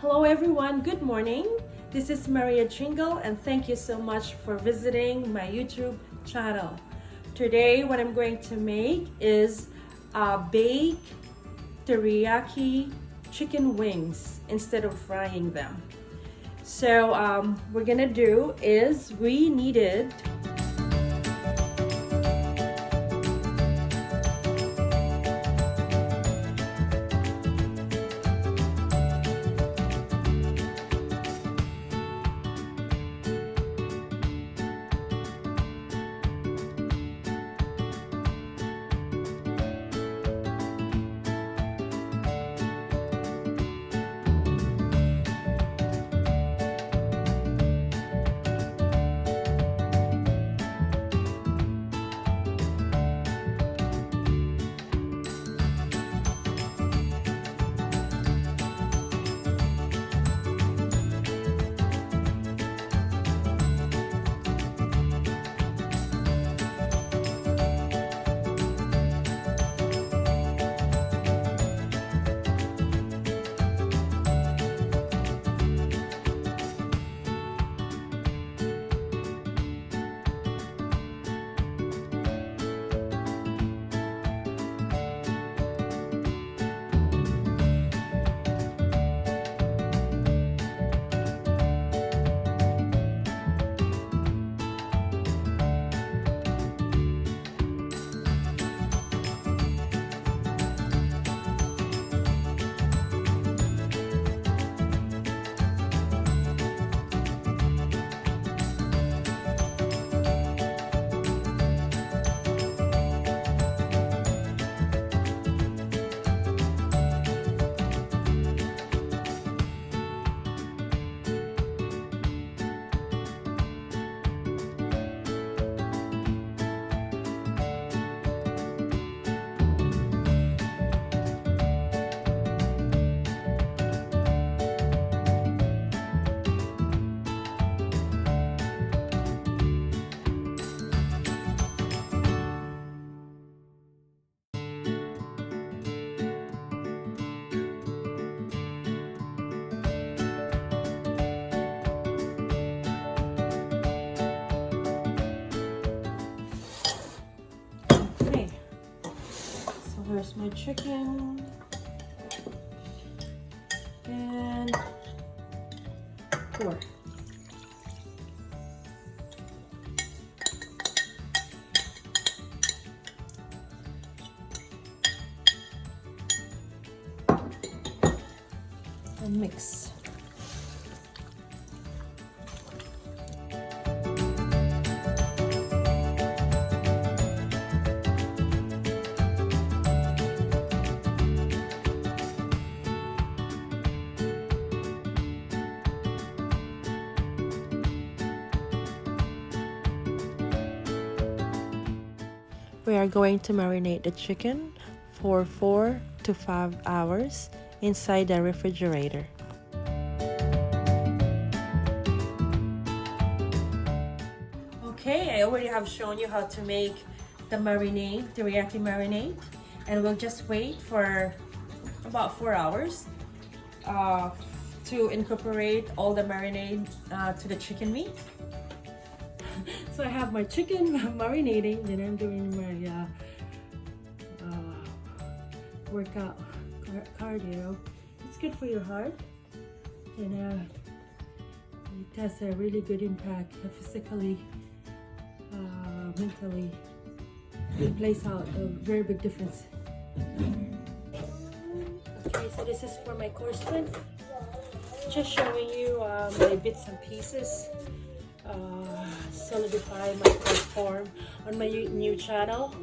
Hello everyone, good morning. This is Maria Jingle and thank you so much for visiting my YouTube channel. Today what I'm going to make is baked teriyaki chicken wings instead of frying them. So we're gonna do is we needed Here's my chicken and pork. And mix. We are going to marinate the chicken for 4 to 5 hours inside the refrigerator. Okay, I already have shown you how to make the marinade, teriyaki marinade, and we'll just wait for about 4 hours to incorporate all the marinade to the chicken meat. So I have my chicken marinating, then I'm doing my workout cardio. It's good for your heart, and it has a really good impact physically, mentally. It plays out a very big difference. Okay, so this is for my core strength. Just showing you my bits and pieces. Solidify my platform on my new channel.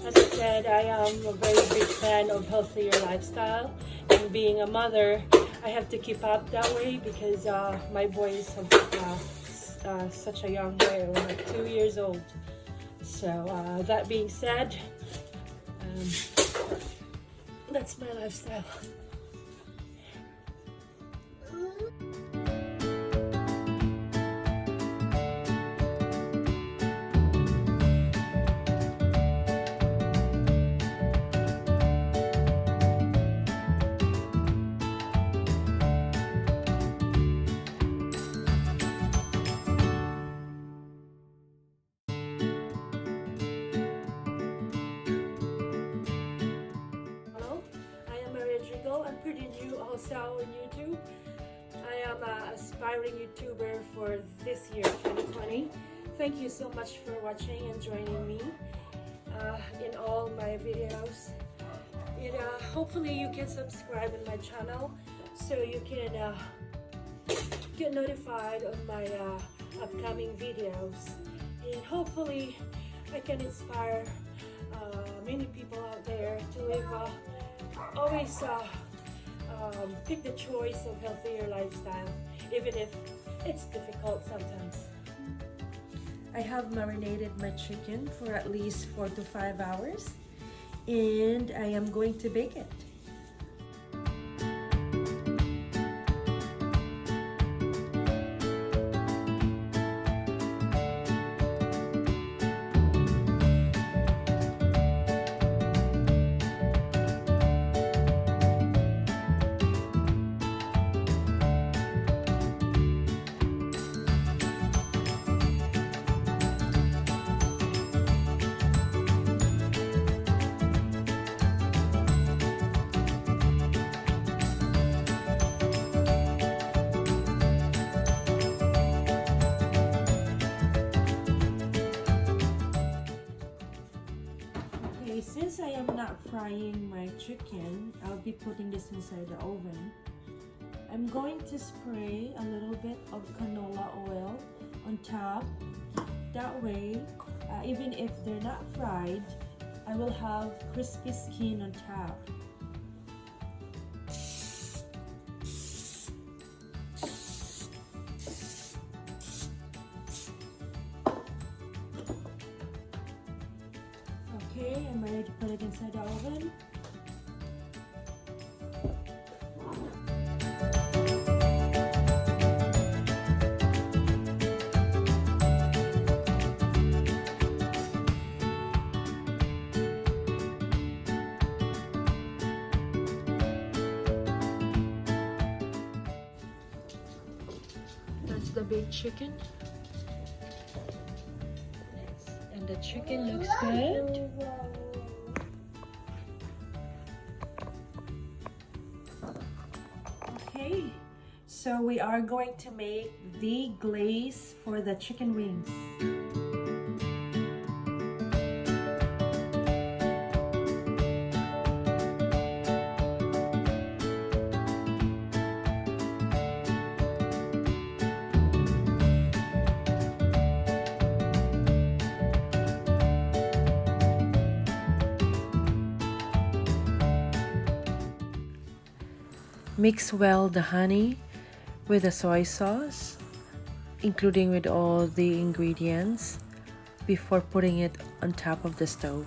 As I said, I am a very big fan of healthier lifestyle, and being a mother, I have to keep up that way because my boy is such a young boy, like 2 years old. So that being said, that's my lifestyle. pretty new also on YouTube. I am an aspiring YouTuber for this year, 2020. Thank you so much for watching and joining me in all my videos. Hopefully you can subscribe in my channel so you can get notified of my upcoming videos, and hopefully I can inspire many people out there to live always pick the choice of healthier lifestyle, even if it's difficult sometimes. I have marinated my chicken for at least 4 to 5 hours, and I am going to bake it. Since I am not frying my chicken, I'll be putting this inside the oven. I'm going to spray a little bit of canola oil on top. That way, even if they're not fried, I will have crispy skin on top. Okay, I'm ready to put it inside the oven. That's the baked chicken. And the chicken looks good. Okay, so we are going to make the glaze for the chicken wings. Mix well the honey with the soy sauce, including with all the ingredients, before putting it on top of the stove.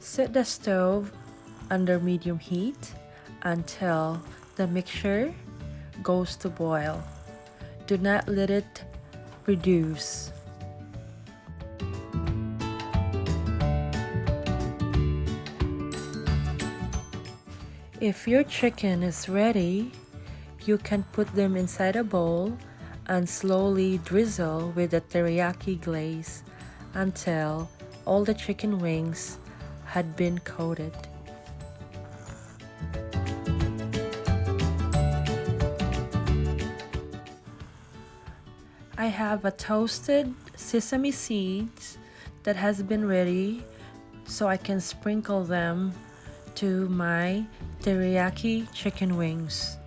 Set the stove under medium heat until the mixture goes to boil. Do not let it reduce. If your chicken is ready, you can put them inside a bowl and slowly drizzle with the teriyaki glaze until all the chicken wings had been coated. I have a toasted sesame seeds that has been ready, so I can sprinkle them to my teriyaki chicken wings.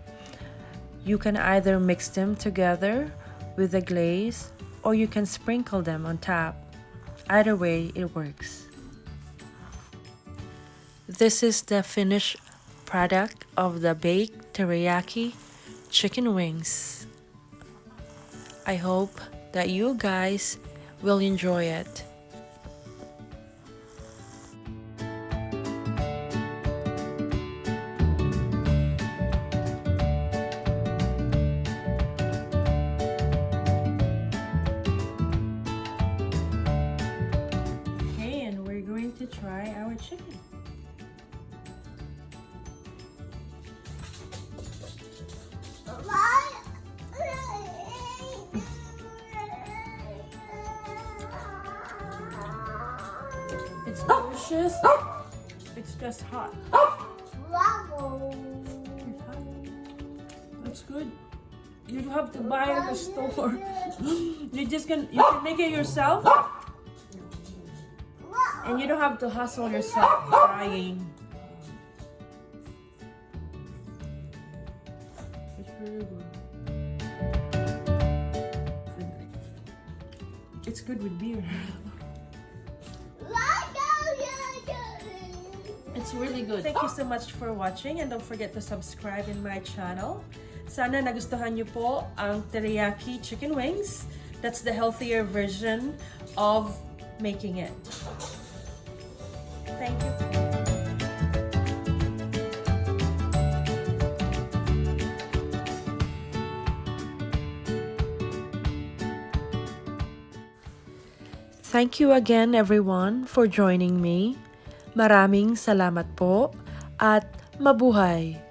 You can either mix them together with the glaze or you can sprinkle them on top. Either way, it works. This is the finished product of the baked teriyaki chicken wings. I hope that you guys will enjoy it. Okay, and we're going to try our chicken. It's delicious. It's just hot. It's good. You don't have to buy it at the store. You can make it yourself. And you don't have to hustle yourself frying. It's really good. It's good with beer. It's really good. Thank you so much for watching and don't forget to subscribe in my channel. Sana nagustuhan niyo po ang teriyaki chicken wings. That's the healthier version of making it. Thank you. Thank you again everyone for joining me. Maraming salamat po at mabuhay!